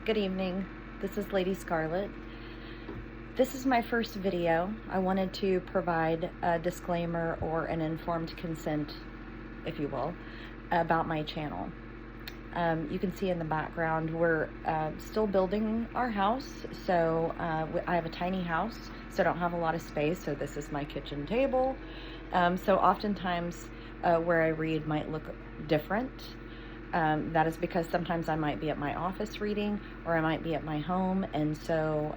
Good evening. This is Lady Skarlette. This is my first video. I wanted to provide a disclaimer or an informed consent, if you will, about my channel. You can see in the background we're still building our house, so I have a tiny house, so I don't have a lot of space, so this is my kitchen table. So oftentimes where I read might look different. That is because sometimes I might be at my office reading, or I might be at my home, and so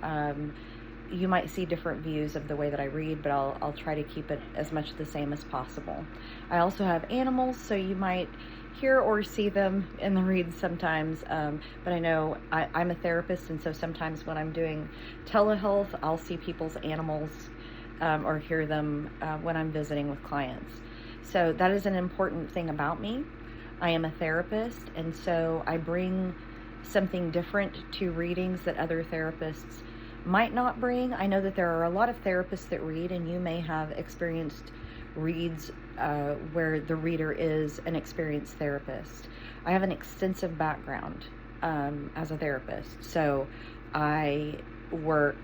you might see different views of the way that I read, but I'll try to keep it as much the same as possible. I also have animals, so you might hear or see them in the reads sometimes, but I know I'm a therapist, and so sometimes when I'm doing telehealth, I'll see people's animals or hear them when I'm visiting with clients. So that is an important thing about me. I am a therapist, and so I bring something different to readings that other therapists might not bring. I know that there are a lot of therapists that read, and you may have experienced reads where the reader is an experienced therapist. I have an extensive background as a therapist, so I work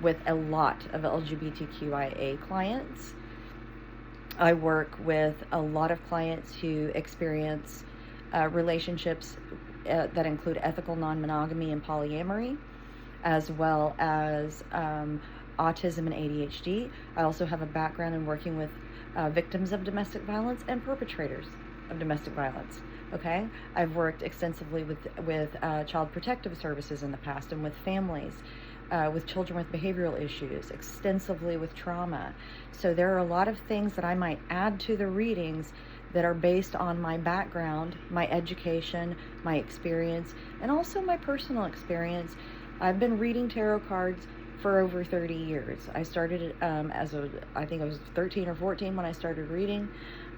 with a lot of LGBTQIA clients. I work with a lot of clients who experience relationships that include ethical non-monogamy and polyamory, as well as autism and ADHD. I also have a background in working with victims of domestic violence and perpetrators of domestic violence. Okay, I've worked extensively with child protective services in the past, and with families, with children with behavioral issues, extensively with trauma. So there are a lot of things that I might add to the readings that are based on my background, my education, my experience, and also my personal experience. I've been reading tarot cards for over 30 years. I started I think I was 13 or 14 when I started reading.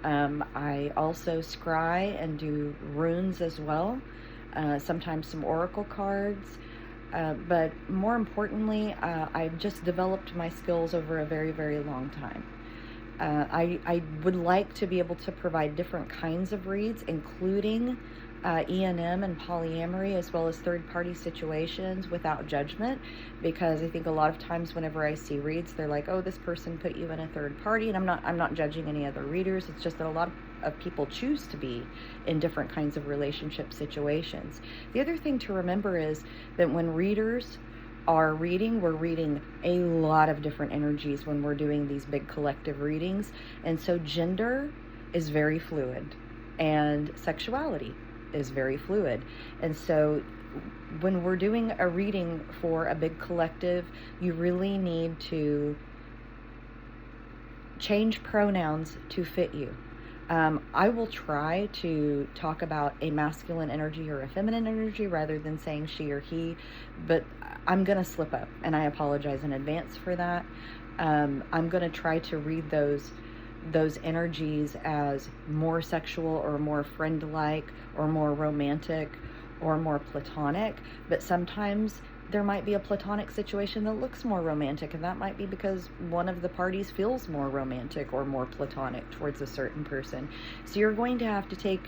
I also scry and do runes as well, sometimes some oracle cards. But more importantly, I've just developed my skills over a very, very long time. I would like to be able to provide different kinds of reads, including E&M and polyamory, as well as third-party situations without judgment, because I think a lot of times whenever I see reads, they're like, oh, this person put you in a third party, and I'm not judging any other readers. It's just that a lot of people choose to be in different kinds of relationship situations. The other thing to remember is that when readers are reading, we're reading a lot of different energies when we're doing these big collective readings, and so gender is very fluid, and sexuality is very fluid. And so when we're doing a reading for a big collective, you really need to change pronouns to fit you. I will try to talk about a masculine energy or a feminine energy rather than saying she or he, but I'm going to slip up, and I apologize in advance for that. I'm going to try to read those energies as more sexual or more friend-like or more romantic or more platonic, but sometimes there might be a platonic situation that looks more romantic, and that might be because one of the parties feels more romantic or more platonic towards a certain person. So you're going to have to take,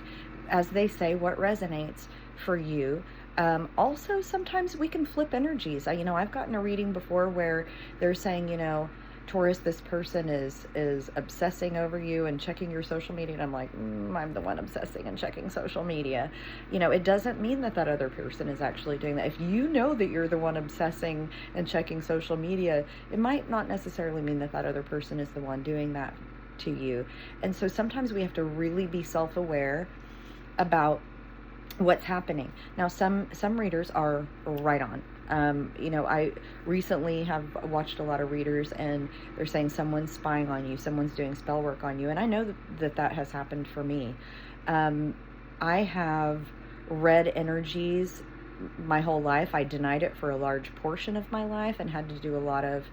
as they say, what resonates for you. Also, sometimes we can flip energies. I've gotten a reading before where they're saying, Taurus, this person is obsessing over you and checking your social media, and I'm like, I'm the one obsessing and checking social media. It doesn't mean that other person is actually doing that. If you know that you're the one obsessing and checking social media, it might not necessarily mean that other person is the one doing that to you. And so sometimes we have to really be self-aware about what's happening. Now, some readers are right on. I recently have watched a lot of readers, and they're saying someone's spying on you, someone's doing spell work on you, and I know that has happened for me. I have read energies my whole life. I denied it for a large portion of my life and had to do a lot of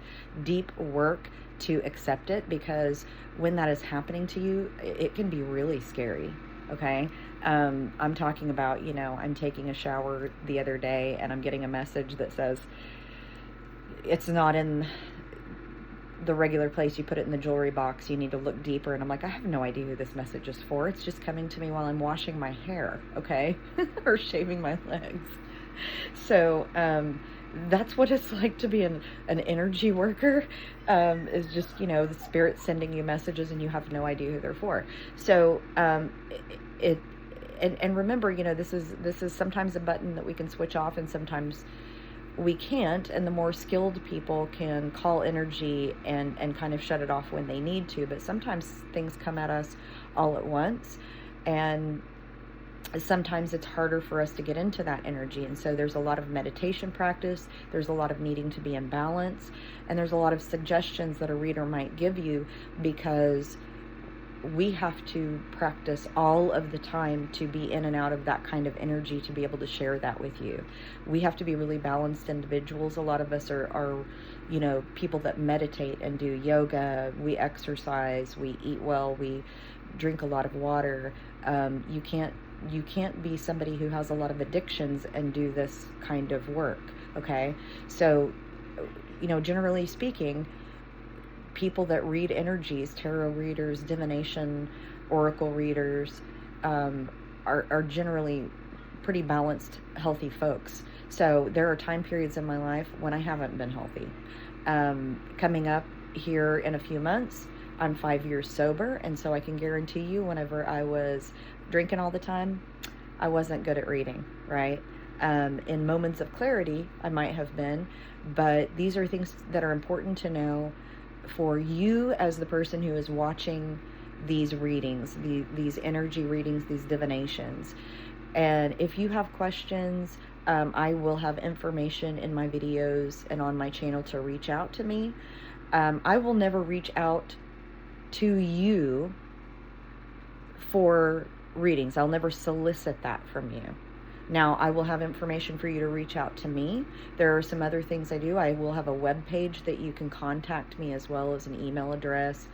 deep work to accept it, because when that is happening to you, it can be really scary. Okay. I'm talking about, I'm taking a shower the other day, and I'm getting a message that says it's not in the regular place you put it in the jewelry box, you need to look deeper. And I'm like, I have no idea who this message is for. It's just coming to me while I'm washing my hair, okay? Or shaving my legs. So that's what it's like to be an energy worker, is just, the spirit sending you messages and you have no idea who they're for. So and remember, this is sometimes a button that we can switch off and sometimes we can't, and the more skilled people can call energy and kind of shut it off when they need to, but sometimes things come at us all at once, and sometimes it's harder for us to get into that energy. And so there's a lot of meditation practice, there's a lot of needing to be in balance, and there's a lot of suggestions that a reader might give you, because we have to practice all of the time to be in and out of that kind of energy, to be able to share that with you. We have to be really balanced individuals. A lot of us are people that meditate and do yoga, we exercise, we eat well, we drink a lot of water. You can't be somebody who has a lot of addictions and do this kind of work, okay? So, generally speaking, people that read energies, tarot readers, divination, oracle readers, are generally pretty balanced, healthy folks. So there are time periods in my life when I haven't been healthy. Coming up here in a few months, I'm 5 years sober, and so I can guarantee you, whenever I was drinking all the time, I wasn't good at reading, right? In moments of clarity, I might have been, but these are things that are important to know for you as the person who is watching these readings, these energy readings, these divinations. And if you have questions, I will have information in my videos and on my channel to reach out to me. I will never reach out to you for readings. I'll never solicit that from you. Now, I will have information for you to reach out to me. There are some other things I do. I will have a web page that you can contact me, as well as an email address.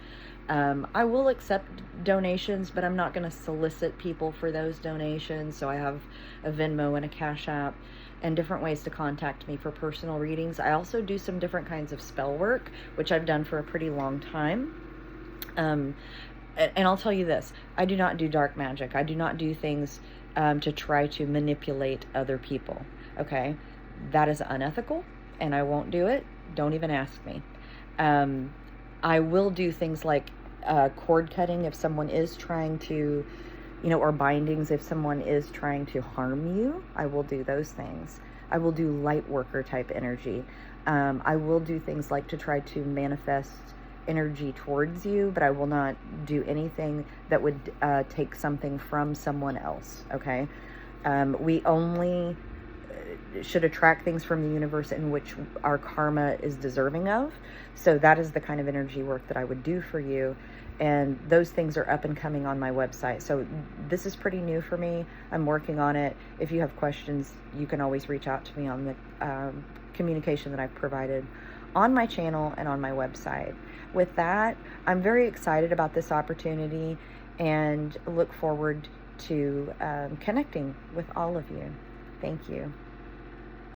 I will accept donations, but I'm not going to solicit people for those donations. So I have a Venmo and a Cash App and different ways to contact me for personal readings. I also do some different kinds of spell work, which I've done for a pretty long time. And I'll tell you this, I do not do dark magic. I do not do things to try to manipulate other people, okay? That is unethical, and I won't do it. Don't even ask me. I will do things like cord cutting if someone is trying to, or bindings if someone is trying to harm you. I will do those things. I will do light worker type energy. I will do things like to try to manifest energy towards you, but I will not do anything that would take something from someone else, okay? We only should attract things from the universe in which our karma is deserving of. So that is the kind of energy work that I would do for you, and those things are up and coming on my website. So this is pretty new for me. I'm working on it. If you have questions, you can always reach out to me on the communication that I've provided on my channel and on my website. With that, I'm very excited about this opportunity and look forward to connecting with all of you. Thank you.